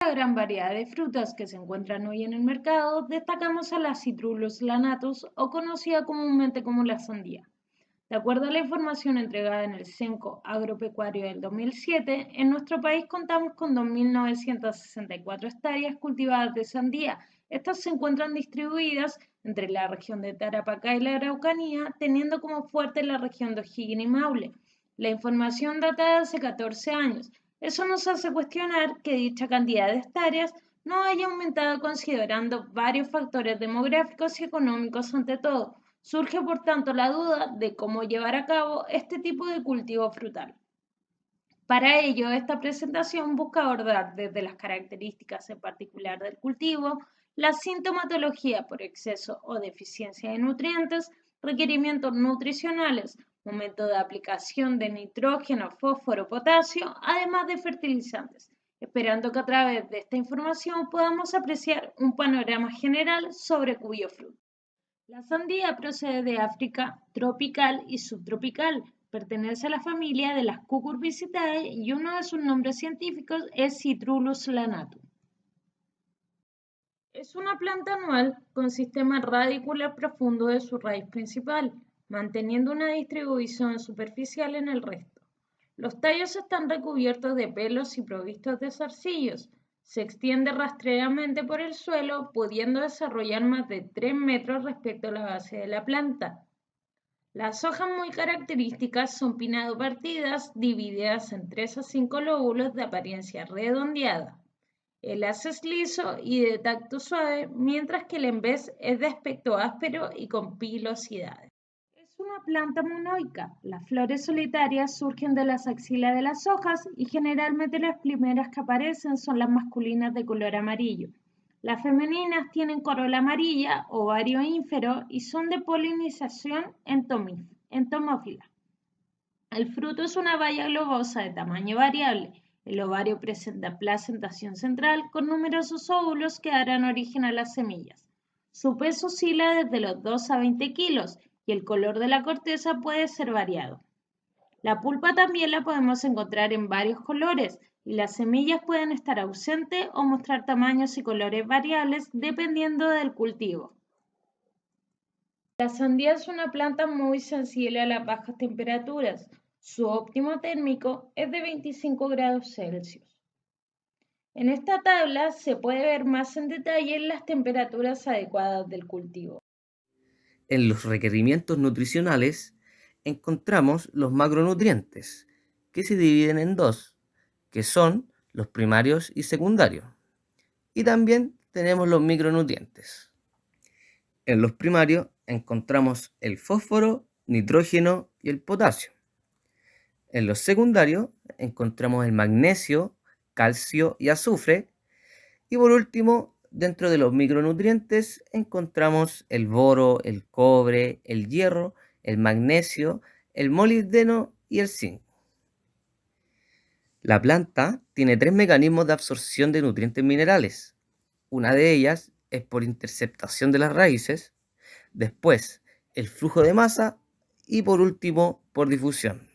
La gran variedad de frutas que se encuentran hoy en el mercado, destacamos a la Citrullus lanatus o conocida comúnmente como la sandía. De acuerdo a la información entregada en el Censo Agropecuario del 2007, en nuestro país contamos con 2.964 hectáreas cultivadas de sandía. Estas se encuentran distribuidas entre la región de Tarapacá y la Araucanía, teniendo como fuerte la región de O'Higgins y Maule. La información data de hace 14 años. Eso nos hace cuestionar que dicha cantidad de hectáreas no haya aumentado considerando varios factores demográficos y económicos ante todo. Surge por tanto la duda de cómo llevar a cabo este tipo de cultivo frutal. Para ello, esta presentación busca abordar desde las características en particular del cultivo, la sintomatología por exceso o deficiencia de nutrientes, requerimientos nutricionales, momento de aplicación de nitrógeno, fósforo, potasio, además de fertilizantes, esperando que a través de esta información podamos apreciar un panorama general sobre cuyo fruto. La sandía procede de África tropical y subtropical. Pertenece a la familia de las Cucurbitaceae y uno de sus nombres científicos es Citrullus lanatus. Es una planta anual con sistema radicular profundo de su raíz principal, manteniendo una distribución superficial en el resto. Los tallos están recubiertos de pelos y provistos de zarcillos. Se extiende rastreradamente por el suelo, pudiendo desarrollar más de 3 metros respecto a la base de la planta. Las hojas muy características son pinnado-partidas, divididas en 3 a 5 lóbulos de apariencia redondeada. El haz es liso y de tacto suave, mientras que el embés es de aspecto áspero y con pilosidades. Es una planta monoica. Las flores solitarias surgen de las axilas de las hojas y generalmente las primeras que aparecen son las masculinas de color amarillo. Las femeninas tienen corola amarilla, ovario ínfero y son de polinización entomófila. El fruto es una baya globosa de tamaño variable. El ovario presenta placentación central con numerosos óvulos que darán origen a las semillas. Su peso oscila desde los 2 a 20 kilos y el color de la corteza puede ser variado. La pulpa también la podemos encontrar en varios colores y las semillas pueden estar ausentes o mostrar tamaños y colores variables dependiendo del cultivo. La sandía es una planta muy sensible a las bajas temperaturas. Su óptimo térmico es de 25 grados Celsius. En esta tabla se puede ver más en detalle las temperaturas adecuadas del cultivo. En los requerimientos nutricionales encontramos los macronutrientes, que se dividen en dos, que son los primarios y secundarios. Y también tenemos los micronutrientes. En los primarios encontramos el fósforo, nitrógeno y el potasio. En los secundarios encontramos el magnesio, calcio y azufre. Y por último, dentro de los micronutrientes encontramos el boro, el cobre, el hierro, el magnesio, el molibdeno y el zinc. La planta tiene 3 mecanismos de absorción de nutrientes minerales. Una de ellas es por interceptación de las raíces, después el flujo de masa y por último por difusión.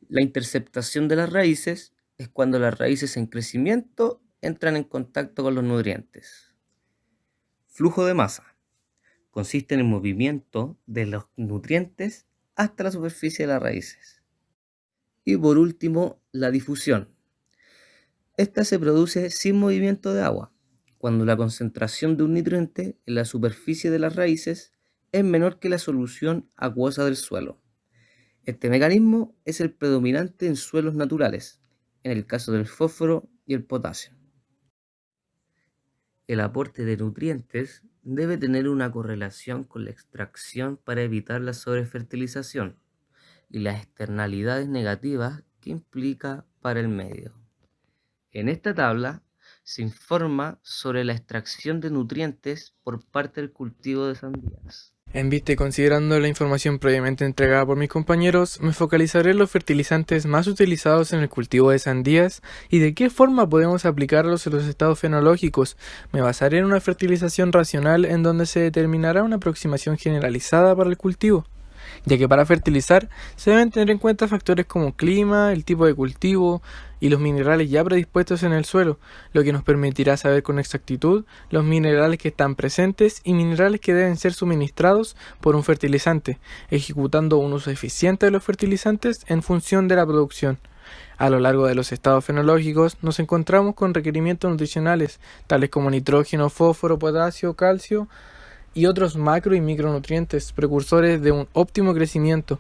La interceptación de las raíces es cuando las raíces en crecimiento entran en contacto con los nutrientes. Flujo de masa consiste en el movimiento de los nutrientes hasta la superficie de las raíces. Y por último, la difusión. Esta se produce sin movimiento de agua, cuando la concentración de un nutriente en la superficie de las raíces es menor que la solución acuosa del suelo. Este mecanismo es el predominante en suelos naturales, en el caso del fósforo y el potasio. El aporte de nutrientes debe tener una correlación con la extracción para evitar la sobrefertilización y las externalidades negativas que implica para el medio. En esta tabla se informa sobre la extracción de nutrientes por parte del cultivo de sandías. En vista y considerando la información previamente entregada por mis compañeros, me focalizaré en los fertilizantes más utilizados en el cultivo de sandías y de qué forma podemos aplicarlos en los estados fenológicos. Me basaré en una fertilización racional en donde se determinará una aproximación generalizada para el cultivo, ya que para fertilizar se deben tener en cuenta factores como clima, el tipo de cultivo y los minerales ya predispuestos en el suelo, lo que nos permitirá saber con exactitud los minerales que están presentes y minerales que deben ser suministrados por un fertilizante, ejecutando un uso eficiente de los fertilizantes en función de la producción. A lo largo de los estados fenológicos nos encontramos con requerimientos nutricionales, tales como nitrógeno, fósforo, potasio, calcio y otros macro y micronutrientes, precursores de un óptimo crecimiento.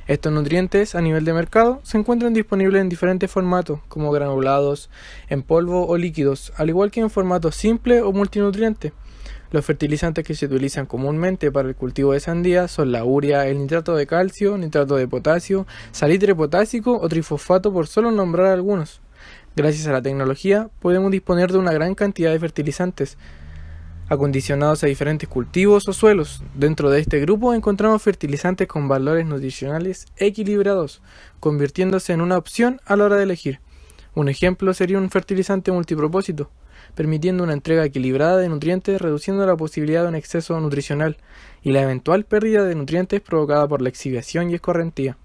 Estos nutrientes a nivel de mercado se encuentran disponibles en diferentes formatos, como granulados, en polvo o líquidos, al igual que en formato simple o multinutriente. Los fertilizantes que se utilizan comúnmente para el cultivo de sandía son la urea, el nitrato de calcio, nitrato de potasio, salitre potásico o trifosfato, por solo nombrar algunos. Gracias a la tecnología podemos disponer de una gran cantidad de fertilizantes acondicionados a diferentes cultivos o suelos. Dentro de este grupo encontramos fertilizantes con valores nutricionales equilibrados, convirtiéndose en una opción a la hora de elegir. Un ejemplo sería un fertilizante multipropósito, permitiendo una entrega equilibrada de nutrientes, reduciendo la posibilidad de un exceso nutricional y la eventual pérdida de nutrientes provocada por la exhibición y escorrentía.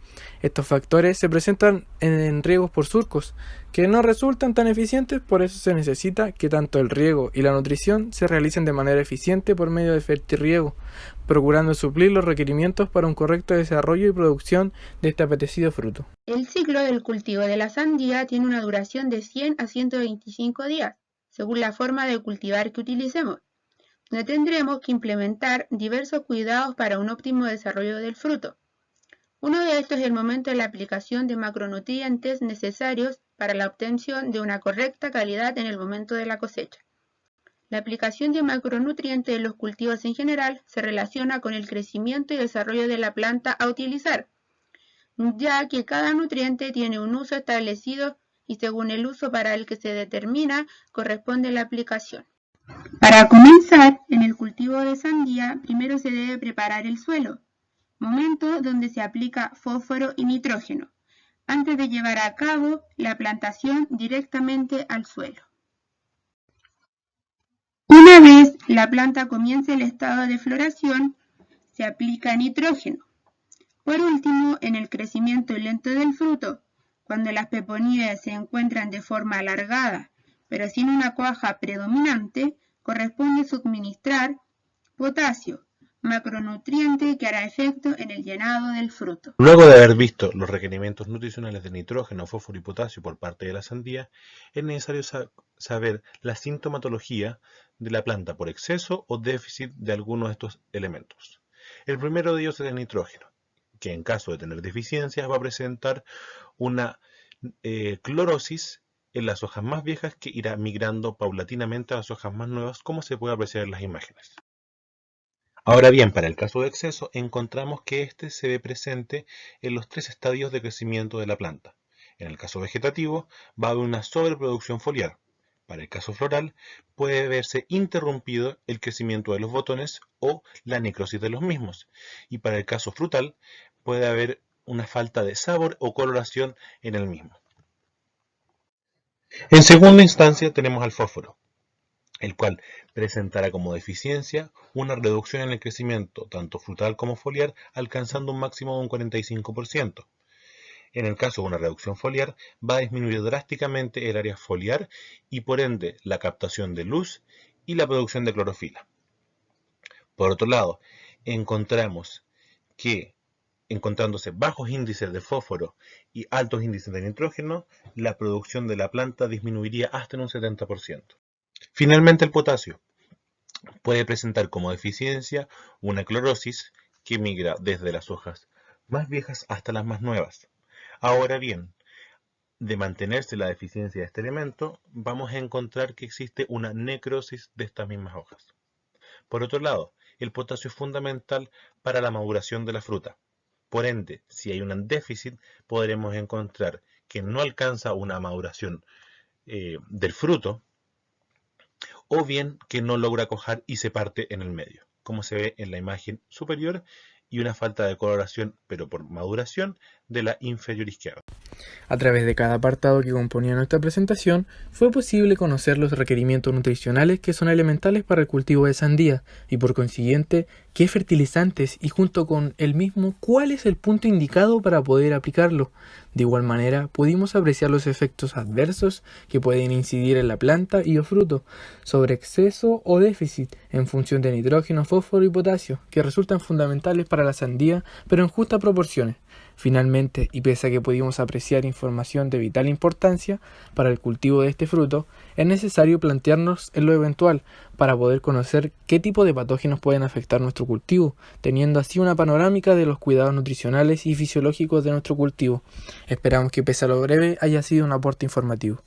Estos factores se presentan en riegos por surcos, que no resultan tan eficientes, por eso se necesita que tanto el riego y la nutrición se realicen de manera eficiente por medio de fertirriego, procurando suplir los requerimientos para un correcto desarrollo y producción de este apetecido fruto. El ciclo del cultivo de la sandía tiene una duración de 100 a 125 días, según la forma de cultivar que utilicemos, donde tendremos que implementar diversos cuidados para un óptimo desarrollo del fruto. Uno de estos es el momento de la aplicación de macronutrientes necesarios para la obtención de una correcta calidad en el momento de la cosecha. La aplicación de macronutrientes en los cultivos en general se relaciona con el crecimiento y desarrollo de la planta a utilizar, ya que cada nutriente tiene un uso establecido y según el uso para el que se determina corresponde la aplicación. Para comenzar, en el cultivo de sandía, primero se debe preparar el suelo, momento donde se aplica fósforo y nitrógeno, antes de llevar a cabo la plantación directamente al suelo. Una vez la planta comience el estado de floración, se aplica nitrógeno. Por último, en el crecimiento lento del fruto, cuando las peponías se encuentran de forma alargada, pero sin una cuaja predominante, corresponde suministrar potasio, macronutriente que hará efecto en el llenado del fruto. Luego de haber visto los requerimientos nutricionales de nitrógeno, fósforo y potasio por parte de la sandía, es necesario saber la sintomatología de la planta por exceso o déficit de alguno de estos elementos. El primero de ellos es el nitrógeno, que en caso de tener deficiencias va a presentar una clorosis en las hojas más viejas que irá migrando paulatinamente a las hojas más nuevas, como se puede apreciar en las imágenes. Ahora bien, para el caso de exceso, encontramos que este se ve presente en los tres estadios de crecimiento de la planta. En el caso vegetativo, va a haber una sobreproducción foliar. Para el caso floral, puede verse interrumpido el crecimiento de los botones o la necrosis de los mismos. Y para el caso frutal, puede haber una falta de sabor o coloración en el mismo. En segunda instancia, tenemos al fósforo, el cual presentará como deficiencia una reducción en el crecimiento, tanto frutal como foliar, alcanzando un máximo de un 45%. En el caso de una reducción foliar, va a disminuir drásticamente el área foliar y por ende la captación de luz y la producción de clorofila. Por otro lado, encontramos que, encontrándose bajos índices de fósforo y altos índices de nitrógeno, la producción de la planta disminuiría hasta en un 70%. Finalmente, el potasio puede presentar como deficiencia una clorosis que migra desde las hojas más viejas hasta las más nuevas. Ahora bien, de mantenerse la deficiencia de este elemento, vamos a encontrar que existe una necrosis de estas mismas hojas. Por otro lado, el potasio es fundamental para la maduración de la fruta. Por ende, si hay un déficit, podremos encontrar que no alcanza una maduración del fruto, o bien que no logra cuajar y se parte en el medio, como se ve en la imagen superior, y una falta de coloración, pero por maduración, de la inferior izquierda. A través de cada apartado que componía nuestra presentación, fue posible conocer los requerimientos nutricionales que son elementales para el cultivo de sandía y por consiguiente qué fertilizantes y junto con el mismo cuál es el punto indicado para poder aplicarlo. De igual manera, pudimos apreciar los efectos adversos que pueden incidir en la planta y o fruto sobre exceso o déficit en función de nitrógeno, fósforo y potasio, que resultan fundamentales para la sandía, pero en justas proporciones. Finalmente, y pese a que pudimos apreciar información de vital importancia para el cultivo de este fruto, es necesario plantearnos en lo eventual para poder conocer qué tipo de patógenos pueden afectar nuestro cultivo, teniendo así una panorámica de los cuidados nutricionales y fisiológicos de nuestro cultivo. Esperamos que pese a lo breve haya sido un aporte informativo.